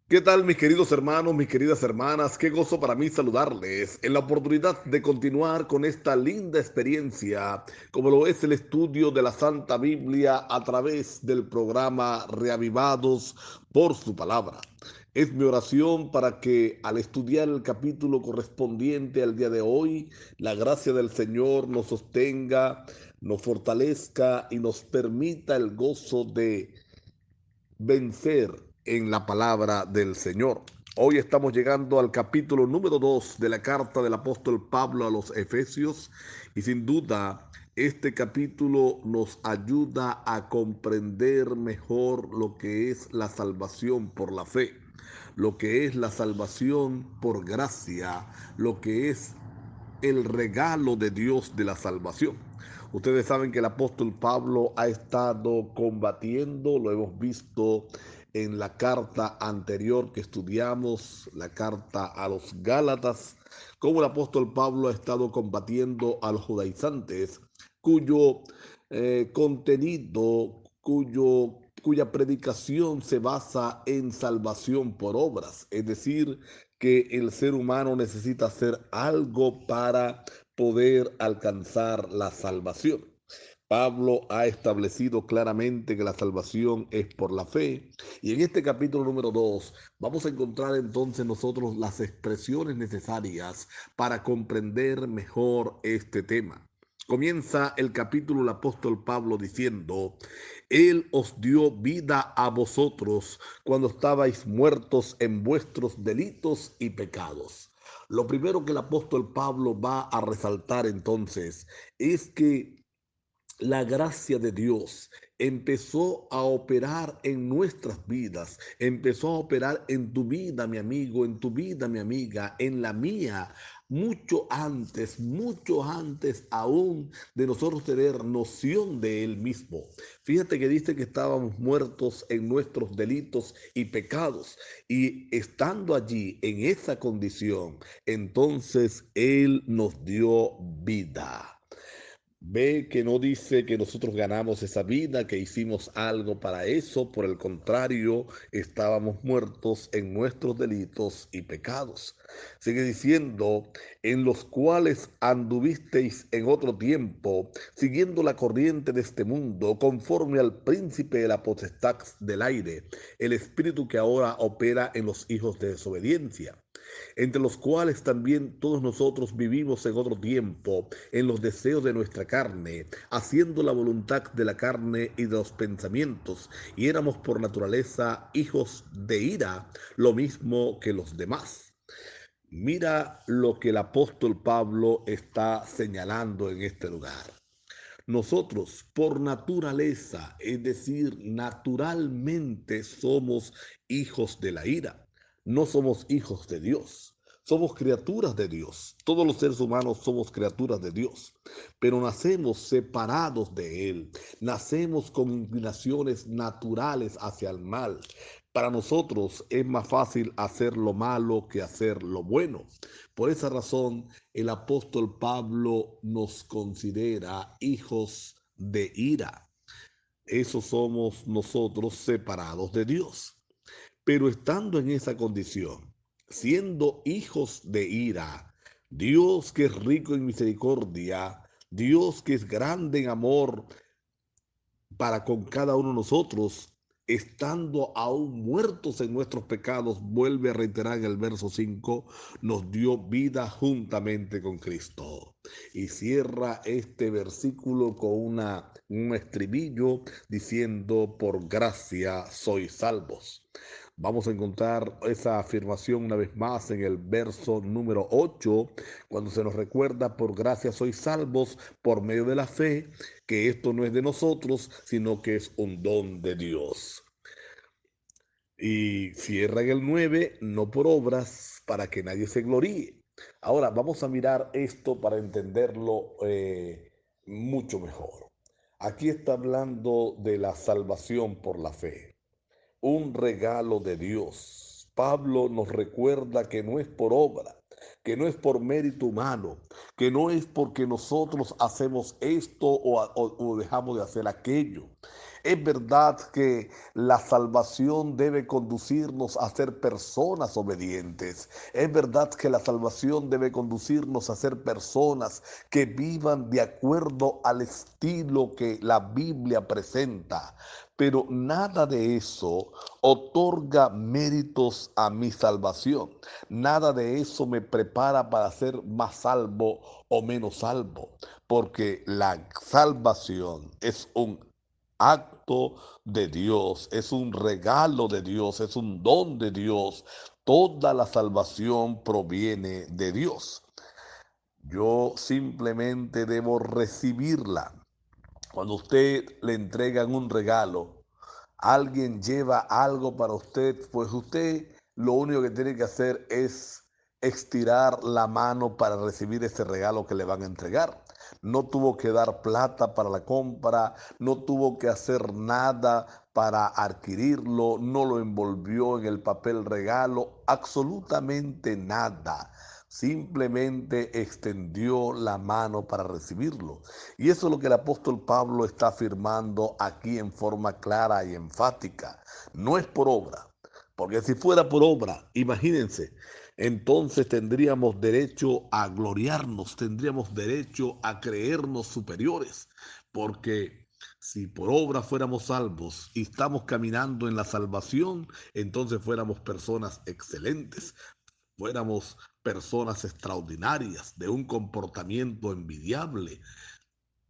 ¿Qué tal, mis queridos hermanos, mis queridas hermanas? Qué gozo para mí saludarles en la oportunidad de continuar con esta linda experiencia, como lo es el estudio de la Santa Biblia a través del programa Reavivados por su palabra. Es mi oración para que al estudiar el capítulo correspondiente al día de hoy, la gracia del Señor nos sostenga, nos fortalezca y nos permita el gozo de vencer en la palabra del Señor. Hoy estamos llegando al capítulo número 2 de la carta del apóstol Pablo a los Efesios y sin duda este capítulo nos ayuda a comprender mejor lo que es la salvación por la fe, lo que es la salvación por gracia, lo que es el regalo de Dios de la salvación. Ustedes saben que el apóstol Pablo ha estado combatiendo, lo hemos visto en la carta anterior que estudiamos, la carta a los Gálatas, cómo el apóstol Pablo ha estado combatiendo a los judaizantes, cuyo contenido, cuya predicación se basa en salvación por obras, es decir, que el ser humano necesita hacer algo para poder alcanzar la salvación. Pablo ha establecido claramente que la salvación es por la fe. Y en este capítulo número 2 vamos a encontrar entonces nosotros las expresiones necesarias para comprender mejor este tema. Comienza el capítulo el apóstol Pablo diciendo, Él os dio vida a vosotros cuando estabais muertos en vuestros delitos y pecados. Lo primero que el apóstol Pablo va a resaltar entonces es que la gracia de Dios empezó a operar en nuestras vidas, empezó a operar en tu vida, mi amigo, en tu vida, mi amiga, en la mía, mucho antes aún de nosotros tener noción de Él mismo. Fíjate que dice que estábamos muertos en nuestros delitos y pecados, y estando allí en esa condición, entonces Él nos dio vida. Ve que no dice que nosotros ganamos esa vida, que hicimos algo para eso. Por el contrario, estábamos muertos en nuestros delitos y pecados. Sigue diciendo, en los cuales anduvisteis en otro tiempo, siguiendo la corriente de este mundo, conforme al príncipe de la potestad del aire, el espíritu que ahora opera en los hijos de desobediencia, entre los cuales también todos nosotros vivimos en otro tiempo, en los deseos de nuestra carne, haciendo la voluntad de la carne y de los pensamientos, y éramos por naturaleza hijos de ira, lo mismo que los demás. Mira lo que el apóstol Pablo está señalando en este lugar. Nosotros, por naturaleza, es decir, naturalmente somos hijos de la ira. No somos hijos de Dios. Somos criaturas de Dios. Todos los seres humanos somos criaturas de Dios. Pero nacemos separados de Él. Nacemos con inclinaciones naturales hacia el mal. Para nosotros es más fácil hacer lo malo que hacer lo bueno. Por esa razón, el apóstol Pablo nos considera hijos de ira. Eso somos nosotros separados de Dios. Pero estando en esa condición, siendo hijos de ira, Dios que es rico en misericordia, Dios que es grande en amor para con cada uno de nosotros, estando aún muertos en nuestros pecados, vuelve a reiterar en el verso 5, nos dio vida juntamente con Cristo. Y cierra este versículo con un estribillo diciendo, por gracia sois salvos. Vamos a encontrar esa afirmación una vez más en el verso número 8, cuando se nos recuerda, por gracia sois salvos por medio de la fe, que esto no es de nosotros, sino que es un don de Dios. Y cierra en el 9, no por obras, para que nadie se gloríe. Ahora vamos a mirar esto para entenderlo mucho mejor. Aquí está hablando de la salvación por la fe, un regalo de Dios. Pablo nos recuerda que no es por obra, que no es por mérito humano, que no es porque nosotros hacemos esto o dejamos de hacer aquello. Es verdad que la salvación debe conducirnos a ser personas obedientes. Es verdad que la salvación debe conducirnos a ser personas que vivan de acuerdo al estilo que la Biblia presenta. Pero nada de eso otorga méritos a mi salvación. Nada de eso me prepara para ser más salvo o menos salvo. Porque la salvación es un acto de Dios, es un regalo de Dios, es un don de Dios. Toda la salvación proviene de Dios. Yo simplemente debo recibirla. Cuando usted le entregan un regalo, alguien lleva algo para usted, pues usted lo único que tiene que hacer es estirar la mano para recibir ese regalo que le van a entregar. No tuvo que dar plata para la compra, no tuvo que hacer nada para adquirirlo, no lo envolvió en el papel regalo, absolutamente nada. Simplemente extendió la mano para recibirlo. Y eso es lo que el apóstol Pablo está afirmando aquí en forma clara y enfática. No es por obra, porque si fuera por obra, imagínense, entonces tendríamos derecho a gloriarnos, tendríamos derecho a creernos superiores, porque si por obra fuéramos salvos y estamos caminando en la salvación, entonces fuéramos personas excelentes, fuéramos personas extraordinarias, de un comportamiento envidiable.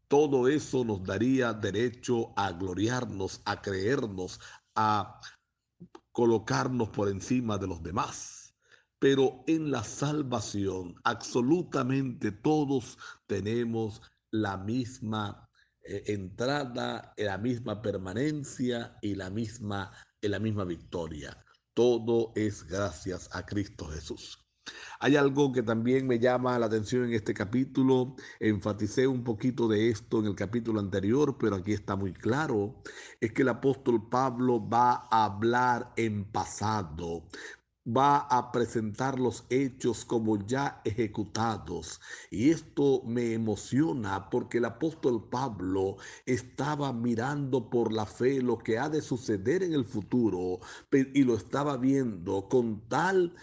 Todo eso nos daría derecho a gloriarnos, a creernos, a colocarnos por encima de los demás. Pero en la salvación, absolutamente todos tenemos la misma entrada, la misma permanencia y la misma victoria. Todo es gracias a Cristo Jesús. Hay algo que también me llama la atención en este capítulo. Enfaticé un poquito de esto en el capítulo anterior, pero aquí está muy claro. Es que el apóstol Pablo va a hablar en pasado, va a presentar los hechos como ya ejecutados. Y esto me emociona porque el apóstol Pablo estaba mirando por la fe lo que ha de suceder en el futuro y lo estaba viendo con tal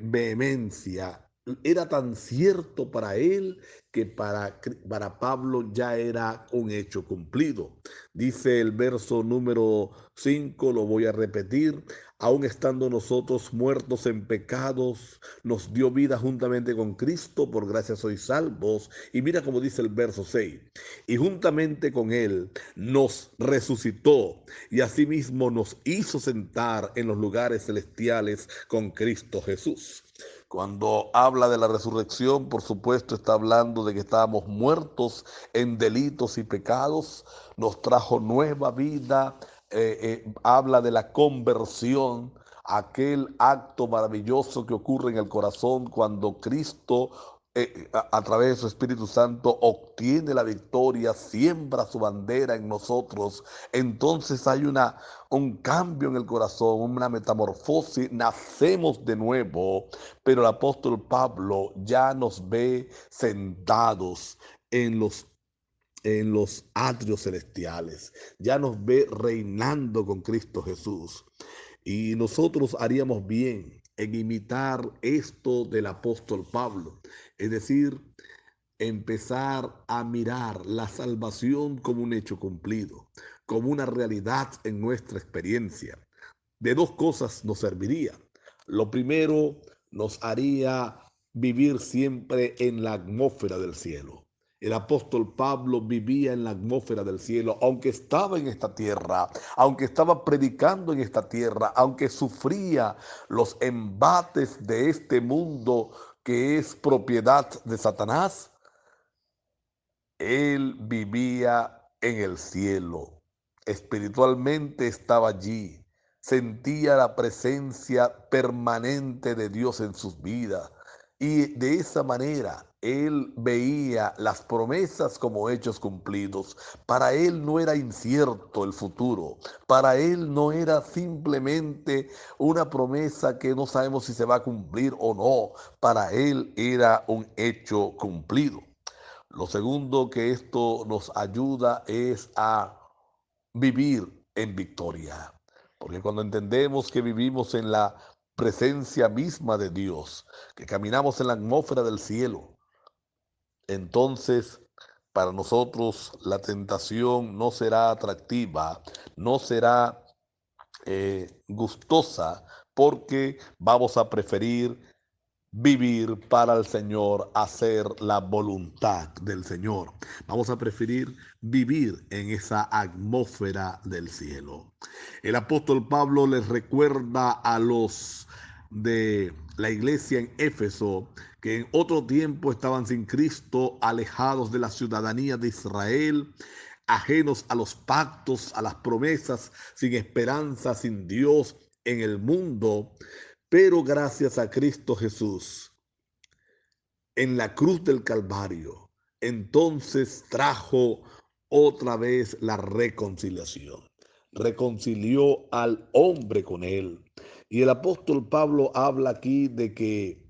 vehemencia. Era tan cierto para él que para Pablo ya era un hecho cumplido. Dice el verso número 5, lo voy a repetir: aun estando nosotros muertos en pecados, nos dio vida juntamente con Cristo, por gracia sois salvos. Y mira cómo dice el verso 6, y juntamente con Él nos resucitó y asimismo nos hizo sentar en los lugares celestiales con Cristo Jesús. Cuando habla de la resurrección, por supuesto, está hablando de que estábamos muertos en delitos y pecados, nos trajo nueva vida, habla de la conversión, aquel acto maravilloso que ocurre en el corazón cuando Cristo, a través de su Espíritu Santo, obtiene la victoria, siembra su bandera en nosotros. Entonces hay un cambio en el corazón, una metamorfosis, nacemos de nuevo, pero el apóstol Pablo ya nos ve sentados en los atrios celestiales, ya nos ve reinando con Cristo Jesús. Y nosotros haríamos bien en imitar esto del apóstol Pablo, es decir, empezar a mirar la salvación como un hecho cumplido, como una realidad en nuestra experiencia. De dos cosas nos serviría. Lo primero, nos haría vivir siempre en la atmósfera del cielo. El apóstol Pablo vivía en la atmósfera del cielo, aunque estaba en esta tierra, aunque estaba predicando en esta tierra, aunque sufría los embates de este mundo que es propiedad de Satanás. Él vivía en el cielo, espiritualmente estaba allí, sentía la presencia permanente de Dios en sus vidas y de esa manera él veía las promesas como hechos cumplidos. Para él no era incierto el futuro, para él no era simplemente una promesa que no sabemos si se va a cumplir o no, para él era un hecho cumplido. Lo segundo que esto nos ayuda es a vivir en victoria. Porque cuando entendemos que vivimos en la presencia misma de Dios, que caminamos en la atmósfera del cielo, entonces para nosotros la tentación no será atractiva, no será gustosa, porque vamos a preferir vivir para el Señor, hacer la voluntad del Señor. Vamos a preferir vivir en esa atmósfera del cielo. El apóstol Pablo les recuerda a los de la iglesia en Éfeso que en otro tiempo estaban sin Cristo, alejados de la ciudadanía de Israel, ajenos a los pactos, a las promesas, sin esperanza, sin Dios en el mundo. Pero gracias a Cristo Jesús, en la cruz del Calvario, entonces trajo otra vez la reconciliación. Reconcilió al hombre con él. Y el apóstol Pablo habla aquí de que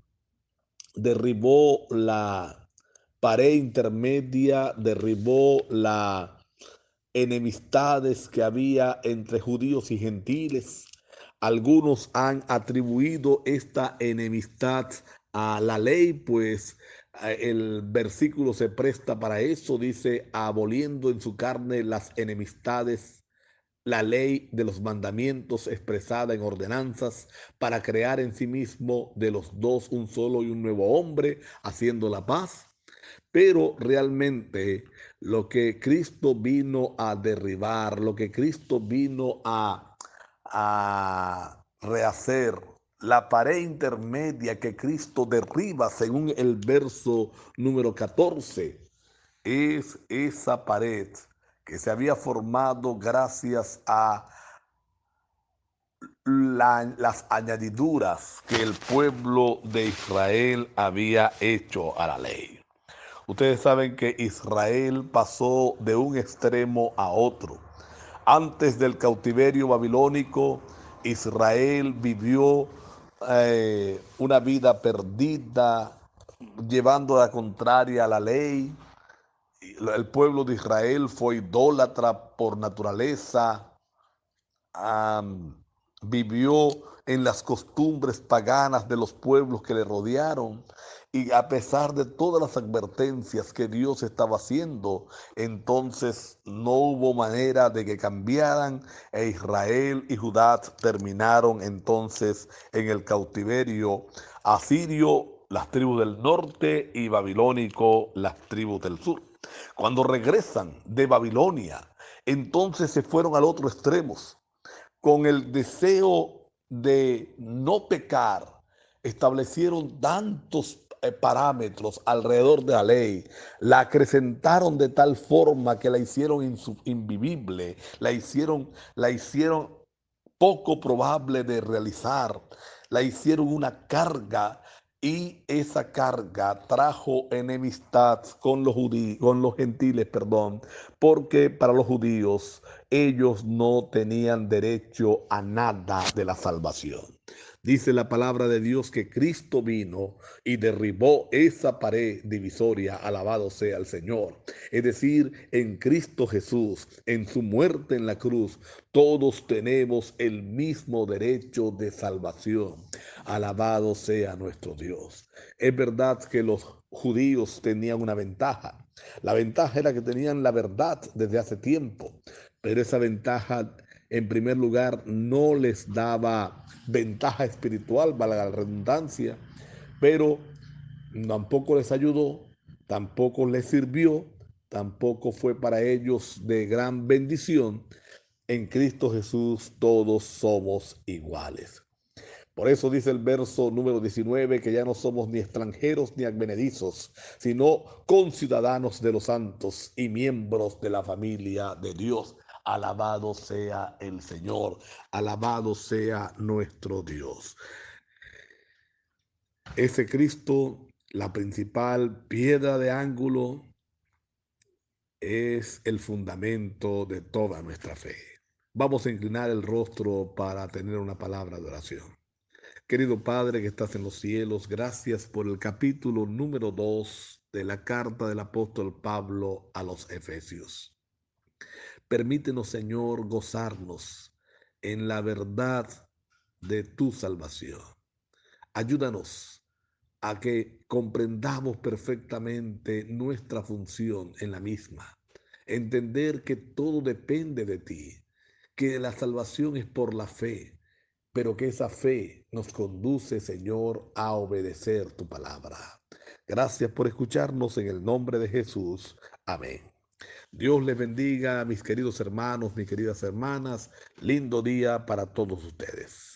derribó la pared intermedia, derribó las enemistades que había entre judíos y gentiles. Algunos han atribuido esta enemistad a la ley, pues el versículo se presta para eso, dice, aboliendo en su carne las enemistades, la ley de los mandamientos expresada en ordenanzas, para crear en sí mismo de los dos un solo y un nuevo hombre, haciendo la paz. Pero realmente lo que Cristo vino a derribar, lo que Cristo vino a rehacer, la pared intermedia que Cristo derriba según el verso número 14, es esa pared que se había formado gracias a las añadiduras que el pueblo de Israel había hecho a la ley. Ustedes saben que Israel pasó de un extremo a otro. Antes del cautiverio babilónico, Israel vivió una vida perdida, llevando a la contraria a la ley. El pueblo de Israel fue idólatra por naturaleza, um, vivió en las costumbres paganas de los pueblos que le rodearon, y a pesar de todas las advertencias que Dios estaba haciendo, entonces no hubo manera de que cambiaran, e Israel y Judá terminaron entonces en el cautiverio asirio, las tribus del norte, y babilónico, las tribus del sur. Cuando regresan de Babilonia, entonces se fueron al otro extremo con el deseo de no pecar. Establecieron tantos parámetros alrededor de la ley, la acrecentaron de tal forma que la hicieron invivible, la hicieron poco probable de realizar, la hicieron una carga, y esa carga trajo enemistad con los gentiles, perdón, porque para los judíos ellos no tenían derecho a nada de la salvación. Dice la palabra de Dios que Cristo vino y derribó esa pared divisoria, alabado sea el Señor. Es decir, en Cristo Jesús, en su muerte en la cruz, todos tenemos el mismo derecho de salvación. Alabado sea nuestro Dios. Es verdad que los judíos tenían una ventaja. La ventaja era que tenían la verdad desde hace tiempo, pero esa ventaja, en primer lugar, no les daba ventaja espiritual, valga la redundancia, pero tampoco les ayudó, tampoco les sirvió, tampoco fue para ellos de gran bendición. En Cristo Jesús todos somos iguales. Por eso dice el verso número 19 que ya no somos ni extranjeros ni advenedizos, sino conciudadanos de los santos y miembros de la familia de Dios. Alabado sea el Señor, alabado sea nuestro Dios. Ese Cristo, la principal piedra de ángulo, es el fundamento de toda nuestra fe. Vamos a inclinar el rostro para tener una palabra de oración. Querido Padre que estás en los cielos, gracias por el capítulo número 2 de la carta del apóstol Pablo a los Efesios. Permítenos, Señor, gozarnos en la verdad de tu salvación. Ayúdanos a que comprendamos perfectamente nuestra función en la misma. Entender que todo depende de ti, que la salvación es por la fe, pero que esa fe nos conduce, Señor, a obedecer tu palabra. Gracias por escucharnos en el nombre de Jesús. Amén. Dios les bendiga, mis queridos hermanos, mis queridas hermanas. Lindo día para todos ustedes.